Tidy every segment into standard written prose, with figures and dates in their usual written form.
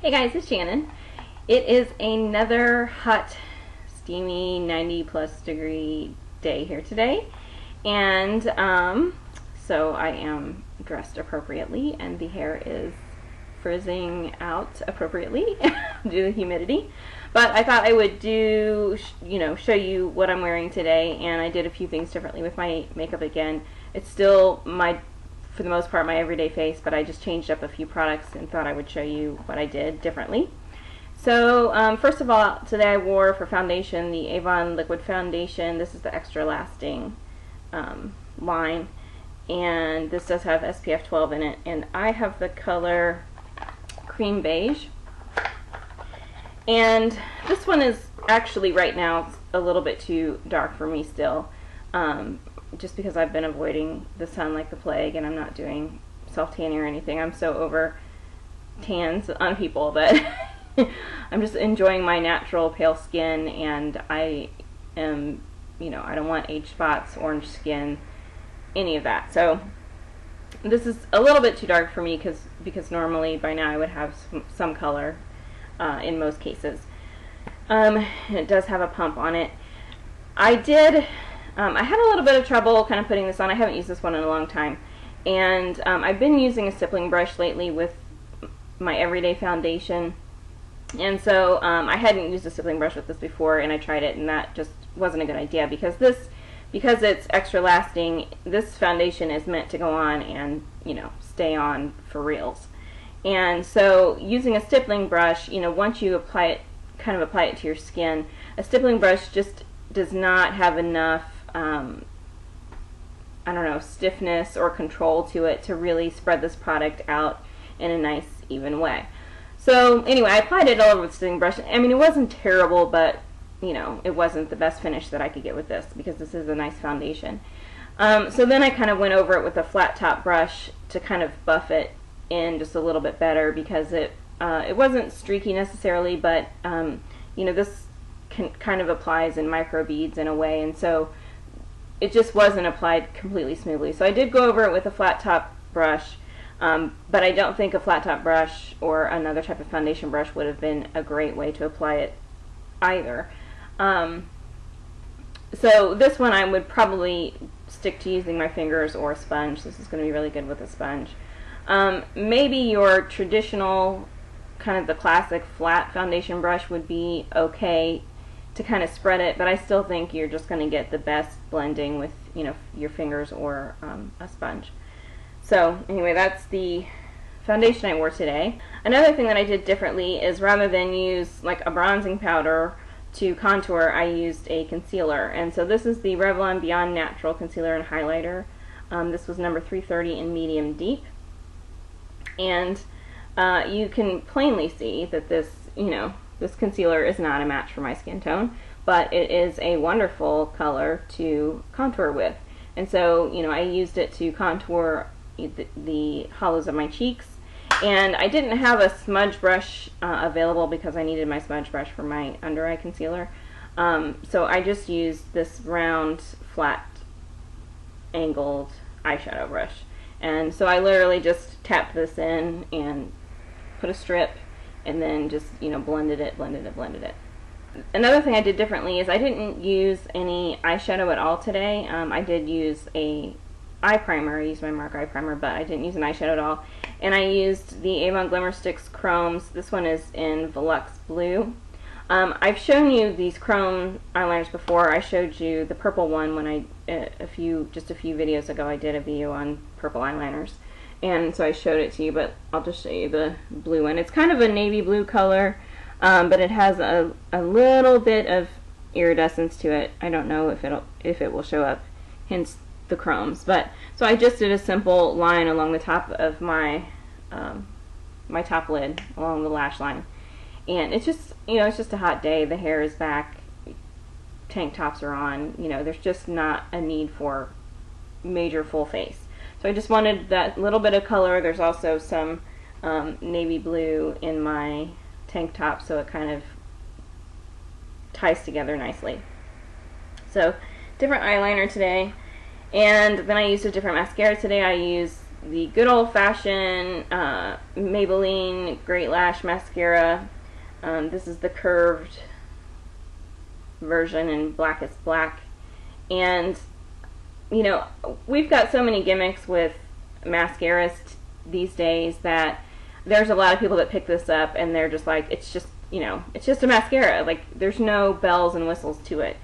Hey guys, it's Shannon. It is another hot, steamy, 90 plus degree day here today, and so I am dressed appropriately, and the hair is frizzing out appropriately due to the humidity. But I thought I would show you what I'm wearing today, and I did a few things differently with my makeup again. It's still for the most part, my everyday face, but I just changed up a few products and thought I would show you what I did differently. So first of all, today I wore for foundation the Avon Liquid Foundation. This is the extra lasting line, and this does have SPF 12 in it, and I have the color cream beige. And this one is actually right now a little bit too dark for me still. Just because I've been avoiding the sun like the plague, and I'm not doing self-tanning or anything. I'm so over tans on people that I'm just enjoying my natural pale skin, and I am, I don't want age spots, orange skin, any of that. So this is a little bit too dark for me because normally by now I would have some color in most cases. It does have a pump on it. I had a little bit of trouble kind of putting this on. I haven't used this one in a long time, and I've been using a stippling brush lately with my everyday foundation, and so I hadn't used a stippling brush with this before, and I tried it, and that just wasn't a good idea because it's extra lasting. This foundation is meant to go on and stay on for reals, and so using a stippling brush, once you apply it to your skin, a stippling brush just does not have enough stiffness or control to it to really spread this product out in a nice even way. So anyway, I applied it all over with the stippling brush. I mean, it wasn't terrible, but it wasn't the best finish that I could get with this because this is a nice foundation. So then I kind of went over it with a flat top brush to kind of buff it in just a little bit better because it wasn't streaky necessarily, but this kind of applies in micro beads in a way, and so it just wasn't applied completely smoothly. So I did go over it with a flat top brush, but I don't think a flat top brush or another type of foundation brush would have been a great way to apply it either. So this one I would probably stick to using my fingers or a sponge. This is going to be really good with a sponge. Maybe your traditional kind of the classic flat foundation brush would be okay to kind of spread it, but I still think you're just going to get the best blending with your fingers or a sponge. So anyway, that's the foundation I wore today. Another thing that I did differently is rather than use like a bronzing powder to contour, I used a concealer, and so this is the Revlon Beyond Natural Concealer and Highlighter. This was number 330 in medium deep, and you can plainly see that this concealer is not a match for my skin tone, but it is a wonderful color to contour with. And so, I used it to contour the hollows of my cheeks, and I didn't have a smudge brush available because I needed my smudge brush for my under eye concealer. So I just used this round, flat, angled eyeshadow brush. And so I literally just tapped this in and put a strip, and then just blended it. Another thing I did differently is I didn't use any eyeshadow at all today. I did use a eye primer. I used my MARC eye primer, but I didn't use an eyeshadow at all. And I used the Avon Glimmer Sticks Chromes. This one is in Volux Blue. I've shown you these chrome eyeliners before. I showed you the purple one when just a few videos ago I did a video on purple eyeliners. And so I showed it to you, but I'll just show you the blue one. It's kind of a navy blue color, but it has a little bit of iridescence to it. I don't know if it will show up, hence the chromes. But so I just did a simple line along the top of my my top lid, along the lash line. And it's just it's just a hot day. The hair is back, tank tops are on. There's just not a need for major full face. So I just wanted that little bit of color. There's also some navy blue in my tank top, so it kind of ties together nicely. So different eyeliner today, and then I used a different mascara today. I used the good old-fashioned Maybelline Great Lash Mascara. This is the curved version in Blackest Black. And, you know, we've got so many gimmicks with mascaras these days that there's a lot of people that pick this up and they're just like, it's just, you know, it's just a mascara. Like, there's no bells and whistles to it.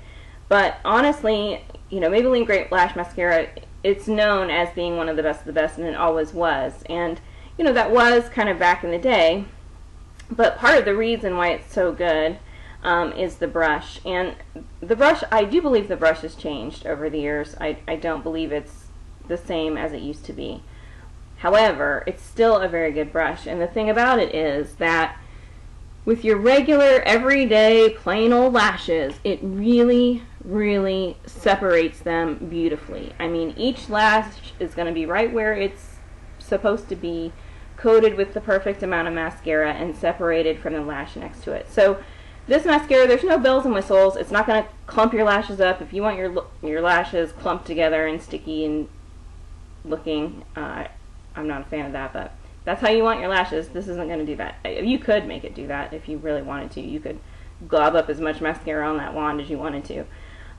But honestly, you know, Maybelline Great Lash Mascara, it's known as being one of the best, and it always was. And, you know, that was kind of back in the day. But part of the reason why it's so good is the brush. And the brush, I do believe the brush has changed over the years. I don't believe it's the same as it used to be. However, it's still a very good brush. And the thing about it is that with your regular, everyday, plain old lashes, it really, really separates them beautifully. I mean, each lash is going to be right where it's supposed to be, coated with the perfect amount of mascara and separated from the lash next to it. So this mascara, there's no bells and whistles. It's not going to clump your lashes up. If you want your lashes clumped together and sticky and looking, I'm not a fan of that, but that's how you want your lashes. This isn't going to do that. You could make it do that if you really wanted to. You could glob up as much mascara on that wand as you wanted to.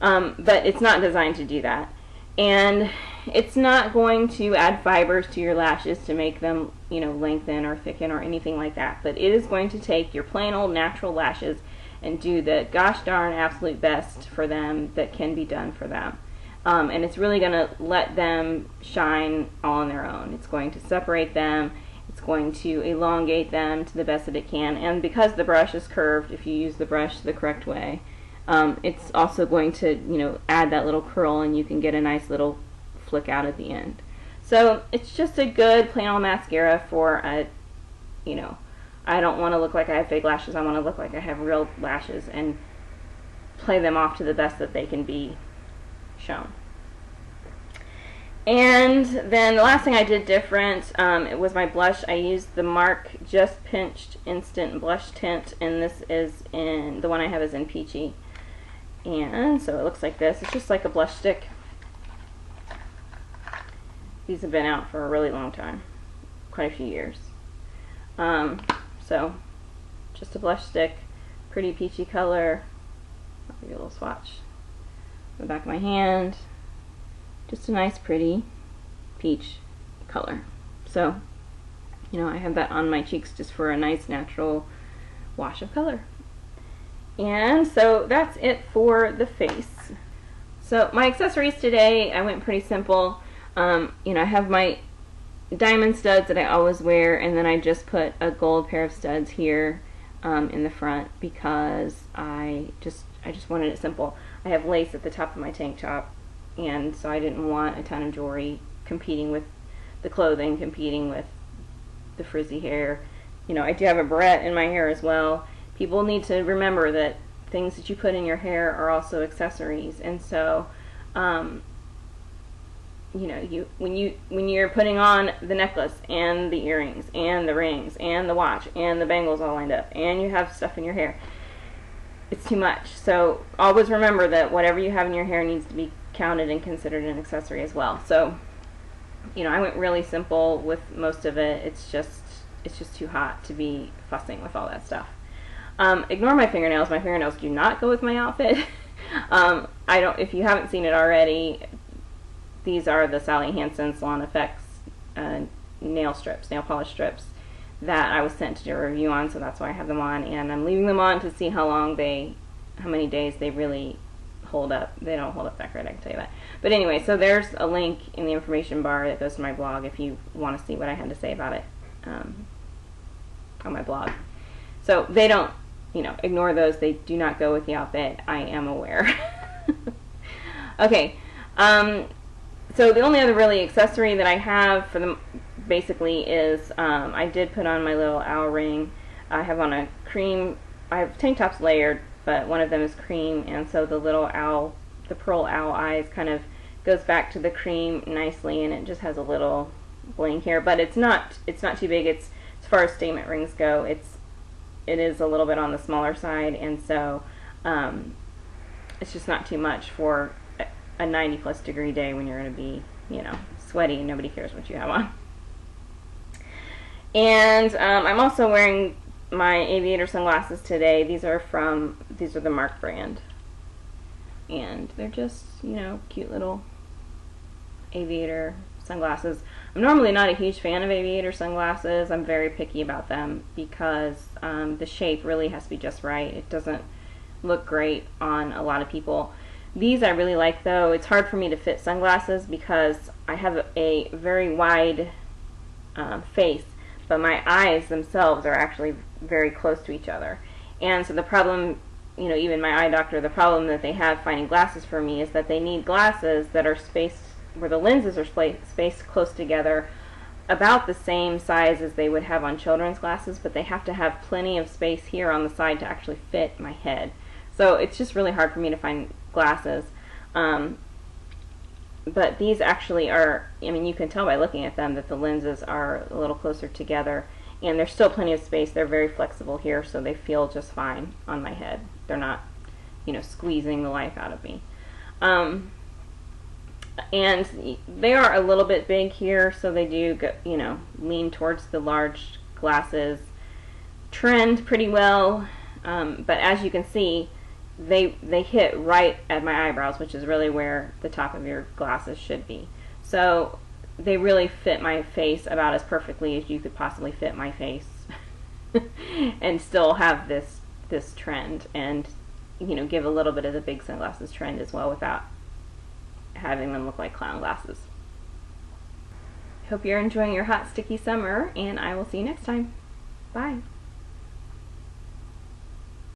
But it's not designed to do that. And it's not going to add fibers to your lashes to make them, you know, lengthen or thicken or anything like that. But it is going to take your plain old natural lashes and do the gosh darn absolute best for them that can be done for them. And it's really going to let them shine all on their own. It's going to separate them. It's going to elongate them to the best that it can. And because the brush is curved, if you use the brush the correct way, it's also going to, you know, add that little curl, and you can get a nice little flick out at the end. So it's just a good plain old mascara for a, you know, I don't want to look like I have fake lashes. I want to look like I have real lashes and play them off to the best that they can be shown. And then the last thing I did different, it was my blush. I used the MARC Just Pinched Instant Blush Tint, and this is in, the one I have is in Peachy. And so it looks like this. It's just like a blush stick. These have been out for a really long time, quite a few years. So just a blush stick, pretty peachy color. I'll give you a little swatch. The back of my hand. Just a nice pretty peach color. So, you know, I have that on my cheeks just for a nice natural wash of color. And so that's it for the face. So my accessories today, I went pretty simple. You know, I have my diamond studs that I always wear, and then I just put a gold pair of studs here in the front because I just wanted it simple. I have lace at the top of my tank top, and so I didn't want a ton of jewelry competing with the clothing, competing with the frizzy hair. You know, I do have a barrette in my hair as well. People need to remember that things that you put in your hair are also accessories, and so you know, when you're putting on the necklace and the earrings and the rings and the watch and the bangles all lined up and you have stuff in your hair, it's too much. So always remember that whatever you have in your hair needs to be counted and considered an accessory as well. So, you know, I went really simple with most of it. It's just too hot to be fussing with all that stuff. Ignore my fingernails. My fingernails do not go with my outfit. If you haven't seen it already, these are the Sally Hansen Salon Effects nail polish strips that I was sent to do a review on, so that's why I have them on, and I'm leaving them on to see how many days they really hold up. They don't hold up that great, I can tell you that. But anyway, so there's a link in the information bar that goes to my blog if you want to see what I had to say about it on my blog. So they don't, you know, ignore those. They do not go with the outfit. I am aware. Okay. So the only other really accessory that I have for them basically is I did put on my little owl ring. I have on a cream. I have tank tops layered, but one of them is cream, and so the little owl, the pearl owl eyes, kind of goes back to the cream nicely, and it just has a little bling here. But it's not too big. It's, as far as statement rings go, it is a little bit on the smaller side, and so it's just not too much for a 90+ degree day when you're going to be, you know, sweaty and nobody cares what you have on. And I'm also wearing my Aviator sunglasses today. These are the Mark brand. And they're just, cute little Aviator sunglasses. I'm normally not a huge fan of Aviator sunglasses. I'm very picky about them because the shape really has to be just right. It doesn't look great on a lot of people. These I really like though. It's hard for me to fit sunglasses because I have a very wide face, but my eyes themselves are actually very close to each other. And so the problem, even my eye doctor, the problem that they have finding glasses for me is that they need glasses that are spaced, where the lenses are spaced close together, about the same size as they would have on children's glasses, but they have to have plenty of space here on the side to actually fit my head. So it's just really hard for me to find glasses. But these actually are, you can tell by looking at them that the lenses are a little closer together, and there's still plenty of space. They're very flexible here, so they feel just fine on my head. They're not, squeezing the life out of me. And they are a little bit big here, so they do go, lean towards the large glasses trend pretty well. But as you can see, they hit right at my eyebrows, which is really where the top of your glasses should be. So they really fit my face about as perfectly as you could possibly fit my face and still have this trend, and give a little bit of the big sunglasses trend as well without having them look like clown glasses. Hope you're enjoying your hot, sticky summer, and I will see you next time. Bye.